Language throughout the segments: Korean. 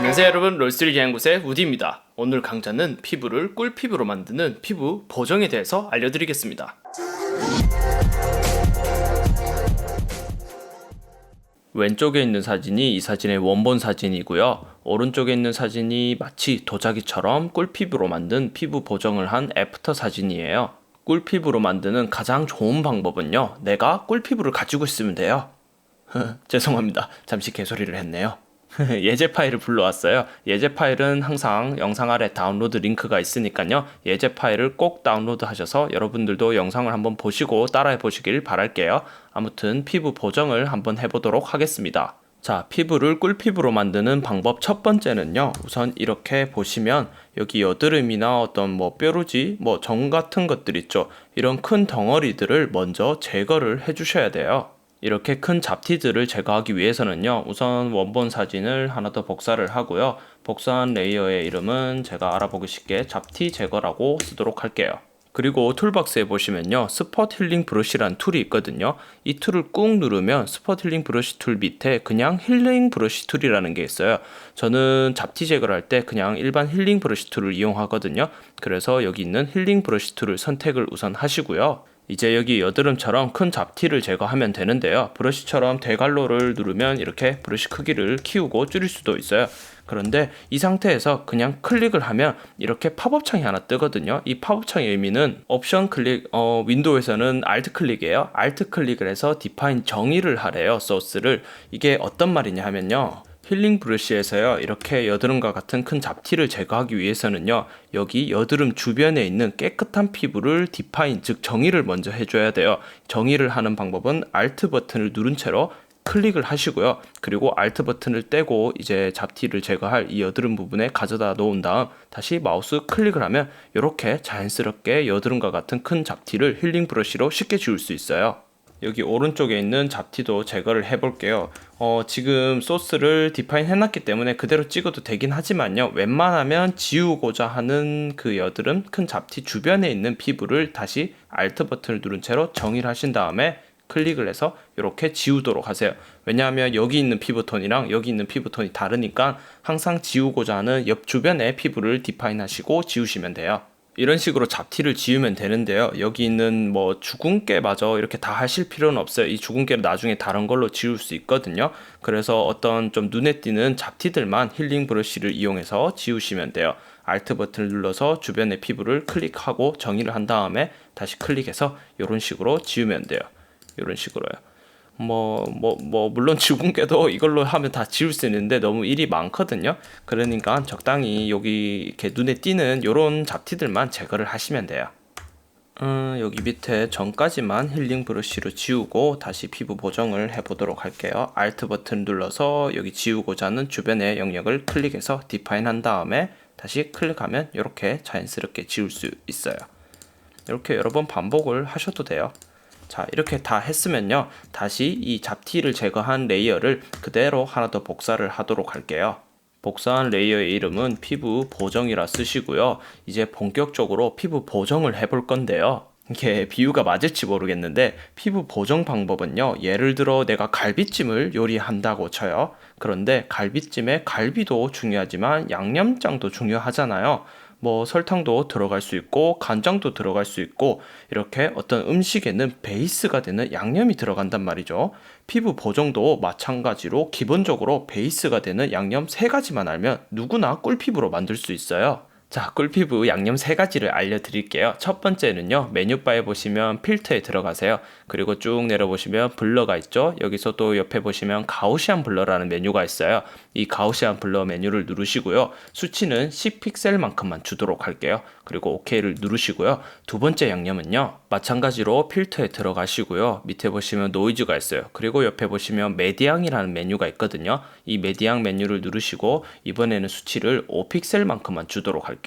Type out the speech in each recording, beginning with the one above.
안녕하세요 여러분, 롤스트리트 연구소의 우디입니다. 오늘 강좌는 피부를 꿀피부로 만드는 피부 보정에 대해서 알려드리겠습니다. 왼쪽에 있는 사진이 이 사진의 원본 사진이고요. 오른쪽에 있는 사진이 마치 도자기처럼 꿀피부로 만든 피부 보정을 한 애프터 사진이에요. 꿀피부로 만드는 가장 좋은 방법은요, 내가 꿀피부를 가지고 있으면 돼요. 죄송합니다. 잠시 개소리를 했네요. 예제 파일을 불러왔어요. 예제 파일은 항상 영상 아래 다운로드 링크가 있으니까요. 예제 파일을 꼭 다운로드 하셔서 여러분들도 영상을 한번 보시고 따라해 보시길 바랄게요. 아무튼 피부 보정을 한번 해보도록 하겠습니다. 자, 피부를 꿀피부로 만드는 방법 첫 번째는요, 우선 이렇게 보시면 여기 여드름이나 어떤 뾰루지, 정 같은 것들 있죠. 이런 큰 덩어리들을 먼저 제거를 해주셔야 돼요. 이렇게 큰 잡티들을 제거하기 위해서는요, 우선 원본 사진을 하나 더 복사를 하고요. 복사한 레이어의 이름은 제가 알아보기 쉽게 잡티 제거라고 쓰도록 할게요. 그리고 툴박스에 보시면요, 스폿 힐링 브러쉬라는 툴이 있거든요. 이 툴을 꾹 누르면 스폿 힐링 브러쉬 툴 밑에 그냥 힐링 브러쉬 툴이라는 게 있어요. 저는 잡티 제거를 할 때 그냥 일반 힐링 브러쉬 툴을 이용하거든요. 그래서 여기 있는 힐링 브러쉬 툴을 선택을 우선 하시고요. 이제 여기 여드름처럼 큰 잡티를 제거하면 되는데요. 브러쉬처럼 대괄호를 누르면 이렇게 브러쉬 크기를 키우고 줄일 수도 있어요. 그런데 이 상태에서 그냥 클릭을 하면 이렇게 팝업 창이 하나 뜨거든요. 이 팝업 창의 의미는 옵션 클릭, 윈도우에서는 Alt 클릭이에요. Alt 클릭을 해서 define 정의를 하래요. 소스를. 이게 어떤 말이냐 하면요, 힐링 브러쉬에서요, 이렇게 여드름과 같은 큰 잡티를 제거하기 위해서는요, 여기 여드름 주변에 있는 깨끗한 피부를 디파인, 즉 정의를 먼저 해줘야 돼요. 정의를 하는 방법은 Alt 버튼을 누른 채로 클릭을 하시고요. 그리고 Alt 버튼을 떼고 이제 잡티를 제거할 이 여드름 부분에 가져다 놓은 다음 다시 마우스 클릭을 하면 이렇게 자연스럽게 여드름과 같은 큰 잡티를 힐링 브러쉬로 쉽게 지울 수 있어요. 여기 오른쪽에 있는 잡티도 제거를 해볼게요. 지금 소스를 디파인 해놨기 때문에 그대로 찍어도 되긴 하지만요, 웬만하면 지우고자 하는 그 여드름 큰 잡티 주변에 있는 피부를 다시 Alt 버튼을 누른 채로 정의를 하신 다음에 클릭을 해서 이렇게 지우도록 하세요. 왜냐하면 여기 있는 피부톤이랑 여기 있는 피부톤이 다르니까 항상 지우고자 하는 옆 주변의 피부를 디파인 하시고 지우시면 돼요. 이런 식으로 잡티를 지우면 되는데요. 여기 있는 주근깨마저 이렇게 다 하실 필요는 없어요. 이 주근깨를 나중에 다른 걸로 지울 수 있거든요. 그래서 어떤 좀 눈에 띄는 잡티들만 힐링 브러쉬를 이용해서 지우시면 돼요. Alt 버튼을 눌러서 주변의 피부를 클릭하고 정의를 한 다음에 다시 클릭해서 이런 식으로 지우면 돼요. 이런 식으로요. 물론 주근깨도 이걸로 하면 다 지울 수 있는데 너무 일이 많거든요. 그러니까 적당히 여기 이렇게 눈에 띄는 요런 잡티들만 제거를 하시면 돼요. 여기 밑에 전까지만 힐링 브러쉬로 지우고 다시 피부 보정을 해보도록 할게요. Alt 버튼 눌러서 여기 지우고자 하는 주변의 영역을 클릭해서 디파인 한 다음에 다시 클릭하면 이렇게 자연스럽게 지울 수 있어요. 이렇게 여러 번 반복을 하셔도 돼요. 자, 이렇게 다 했으면요, 다시 이 잡티를 제거한 레이어를 그대로 하나 더 복사를 하도록 할게요. 복사한 레이어의 이름은 피부 보정이라 쓰시고요. 이제 본격적으로 피부 보정을 해볼 건데요. 이게 비유가 맞을지 모르겠는데 피부 보정 방법은요, 예를 들어 내가 갈비찜을 요리한다고 쳐요. 그런데 갈비찜에 갈비도 중요하지만 양념장도 중요하잖아요. 설탕도 들어갈 수 있고 간장도 들어갈 수 있고 이렇게 어떤 음식에는 베이스가 되는 양념이 들어간단 말이죠. 피부 보정도 마찬가지로 기본적으로 베이스가 되는 양념 3가지만 알면 누구나 꿀피부로 만들 수 있어요. 자, 꿀피부 양념 3가지를 알려드릴게요. 첫 번째는요, 메뉴바에 보시면 필터에 들어가세요. 그리고 쭉 내려보시면 블러가 있죠. 여기서 또 옆에 보시면 가우시안 블러라는 메뉴가 있어요. 이 가우시안 블러 메뉴를 누르시고요, 수치는 10픽셀만큼만 주도록 할게요. 그리고 OK를 누르시고요. 두 번째 양념은요, 마찬가지로 필터에 들어가시고요, 밑에 보시면 노이즈가 있어요. 그리고 옆에 보시면 메디앙이라는 메뉴가 있거든요. 이 메디앙 메뉴를 누르시고 이번에는 수치를 5픽셀만큼만 주도록 할게요.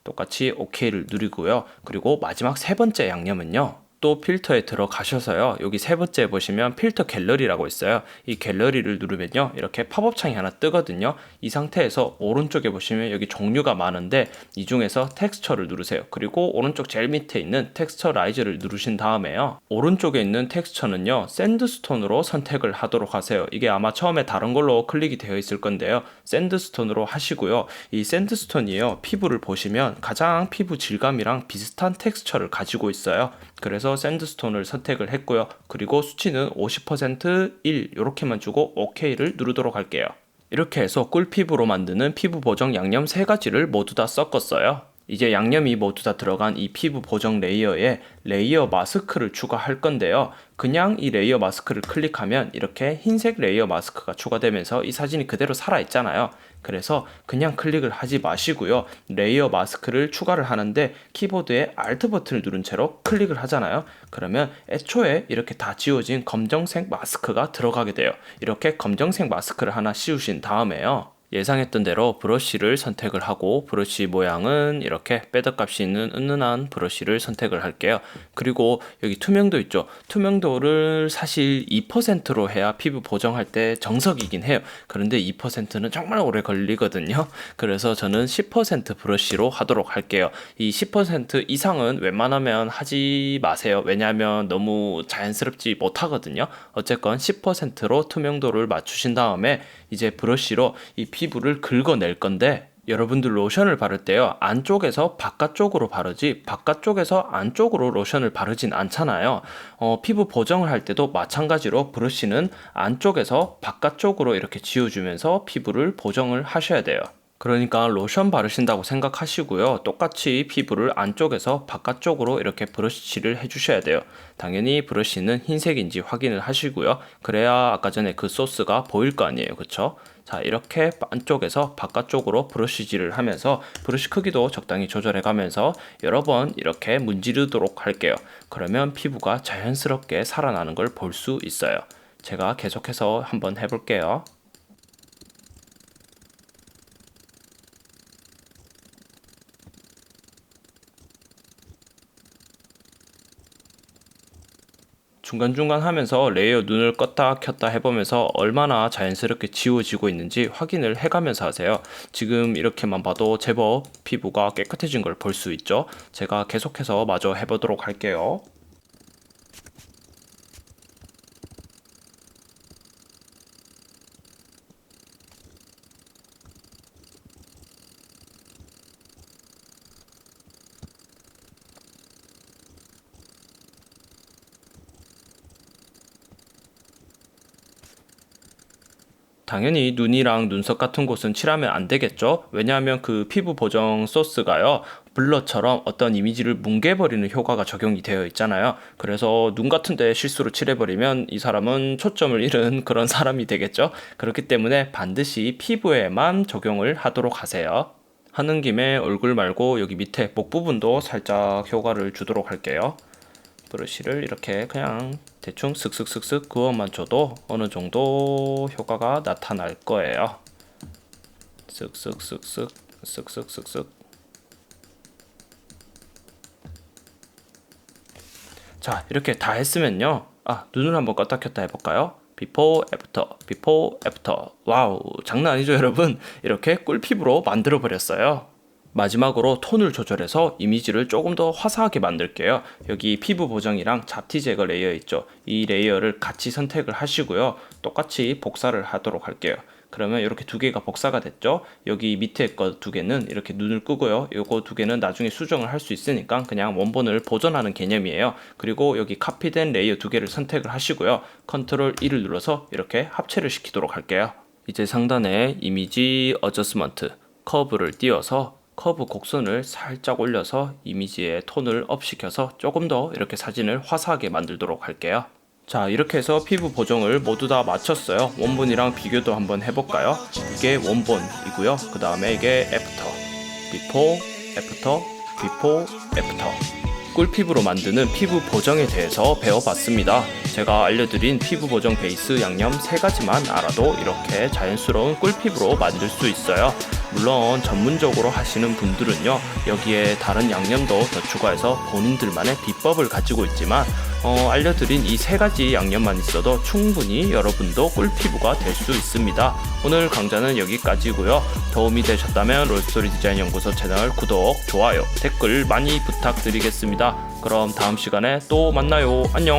똑같이 OK를 누르고요. 그리고 마지막 세 번째 양념은요, 또 필터에 들어가셔서요. 여기 세 번째 보시면 필터 갤러리라고 있어요. 이 갤러리를 누르면요. 이렇게 팝업 창이 하나 뜨거든요. 이 상태에서 오른쪽에 보시면 여기 종류가 많은데 이 중에서 텍스처를 누르세요. 그리고 오른쪽 제일 밑에 있는 텍스처라이즈를 누르신 다음에요. 오른쪽에 있는 텍스처는요. 샌드스톤으로 선택을 하도록 하세요. 이게 아마 처음에 다른 걸로 클릭이 되어 있을 건데요. 샌드스톤으로 하시고요. 이 샌드스톤이요. 피부를 보시면 가장 피부 질감이랑 비슷한 텍스처를 가지고 있어요. 그래서 샌드스톤을 선택을 했고요. 그리고 수치는 50% 1 이렇게만 주고 OK를 누르도록 할게요. 이렇게 해서 꿀피부로 만드는 피부 보정 양념 3가지를 모두 다 섞었어요. 이제 양념이 모두 다 들어간 이 피부 보정 레이어에 레이어 마스크를 추가할 건데요. 그냥 이 레이어 마스크를 클릭하면 이렇게 흰색 레이어 마스크가 추가되면서 이 사진이 그대로 살아있잖아요. 그래서 그냥 클릭을 하지 마시고요. 레이어 마스크를 추가를 하는데 키보드에 Alt 버튼을 누른 채로 클릭을 하잖아요. 그러면 애초에 이렇게 다 지워진 검정색 마스크가 들어가게 돼요. 이렇게 검정색 마스크를 하나 씌우신 다음에요. 예상했던 대로 브러쉬를 선택을 하고 브러쉬 모양은 이렇게 빼덕값이 있는 은은한 브러쉬를 선택을 할게요. 그리고 여기 투명도 있죠. 투명도를 사실 2%로 해야 피부 보정할 때 정석이긴 해요. 그런데 2%는 정말 오래 걸리거든요. 그래서 저는 10% 브러쉬로 하도록 할게요. 이 10% 이상은 웬만하면 하지 마세요. 왜냐하면 너무 자연스럽지 못하거든요. 어쨌건 10%로 투명도를 맞추신 다음에 이제 브러쉬로 이 피부를 긁어낼 건데 여러분들 로션을 바를 때요. 안쪽에서 바깥쪽으로 바르지 바깥쪽에서 안쪽으로 로션을 바르진 않잖아요. 피부 보정을 할 때도 마찬가지로 브러쉬는 안쪽에서 바깥쪽으로 이렇게 지워주면서 피부를 보정을 하셔야 돼요. 그러니까 로션 바르신다고 생각하시고요. 똑같이 피부를 안쪽에서 바깥쪽으로 이렇게 브러쉬칠을 해주셔야 돼요. 당연히 브러쉬는 흰색인지 확인을 하시고요. 그래야 아까 전에 그 소스가 보일 거 아니에요. 그쵸? 자, 이렇게 안쪽에서 바깥쪽으로 브러쉬질을 하면서 브러쉬 크기도 적당히 조절해 가면서 여러 번 이렇게 문지르도록 할게요. 그러면 피부가 자연스럽게 살아나는 걸 볼 수 있어요. 제가 계속해서 한번 해볼게요. 중간중간 하면서 레이어 눈을 껐다 켰다 해보면서 얼마나 자연스럽게 지워지고 있는지 확인을 해가면서 하세요. 지금 이렇게만 봐도 제법 피부가 깨끗해진 걸 볼 수 있죠. 제가 계속해서 마저 해보도록 할게요. 당연히 눈이랑 눈썹 같은 곳은 칠하면 안 되겠죠? 왜냐하면 그 피부 보정 소스가요, 블러처럼 어떤 이미지를 뭉개버리는 효과가 적용이 되어 있잖아요. 그래서 눈 같은 데 실수로 칠해버리면 이 사람은 초점을 잃은 그런 사람이 되겠죠? 그렇기 때문에 반드시 피부에만 적용을 하도록 하세요. 하는 김에 얼굴 말고 여기 밑에 목 부분도 살짝 효과를 주도록 할게요. 브러쉬를 이렇게 그냥 대충 슥슥슥슥 그어만 줘도 어느 정도 효과가 나타날 거예요. 슥슥슥슥 슥슥슥슥. 자, 이렇게 다 했으면요. 눈을 한번 껐다 켰다 해볼까요? 비포 애프터 비포 애프터. 와우, 장난 아니죠 여러분? 이렇게 꿀피부로 만들어 버렸어요. 마지막으로 톤을 조절해서 이미지를 조금 더 화사하게 만들게요. 여기 피부 보정이랑 잡티 제거 레이어 있죠. 이 레이어를 같이 선택을 하시고요. 똑같이 복사를 하도록 할게요. 그러면 이렇게 두 개가 복사가 됐죠. 여기 밑에 거 두 개는 이렇게 눈을 끄고요. 요거 두 개는 나중에 수정을 할 수 있으니까 그냥 원본을 보존하는 개념이에요. 그리고 여기 카피된 레이어 두 개를 선택을 하시고요. 컨트롤 1을 눌러서 이렇게 합체를 시키도록 할게요. 이제 상단에 이미지 어저스먼트 커브를 띄워서 커브 곡선을 살짝 올려서 이미지의 톤을 업 시켜서 조금 더 이렇게 사진을 화사하게 만들도록 할게요. 자, 이렇게 해서 피부 보정을 모두 다 마쳤어요. 원본이랑 비교도 한번 해볼까요? 이게 원본이고요. 그 다음에 이게 애프터, 비포, 애프터, 비포, 애프터. 꿀피부로 만드는 피부 보정에 대해서 배워봤습니다. 제가 알려드린 피부 보정 베이스 양념 3가지만 알아도 이렇게 자연스러운 꿀피부로 만들 수 있어요. 물론 전문적으로 하시는 분들은요, 여기에 다른 양념도 더 추가해서 본인들만의 비법을 가지고 있지만 알려드린 이 3가지 양념만 있어도 충분히 여러분도 꿀피부가 될 수 있습니다. 오늘 강좌는 여기까지고요. 도움이 되셨다면 롤스토리 디자인 연구소 채널 구독, 좋아요, 댓글 많이 부탁드리겠습니다. 그럼 다음 시간에 또 만나요. 안녕.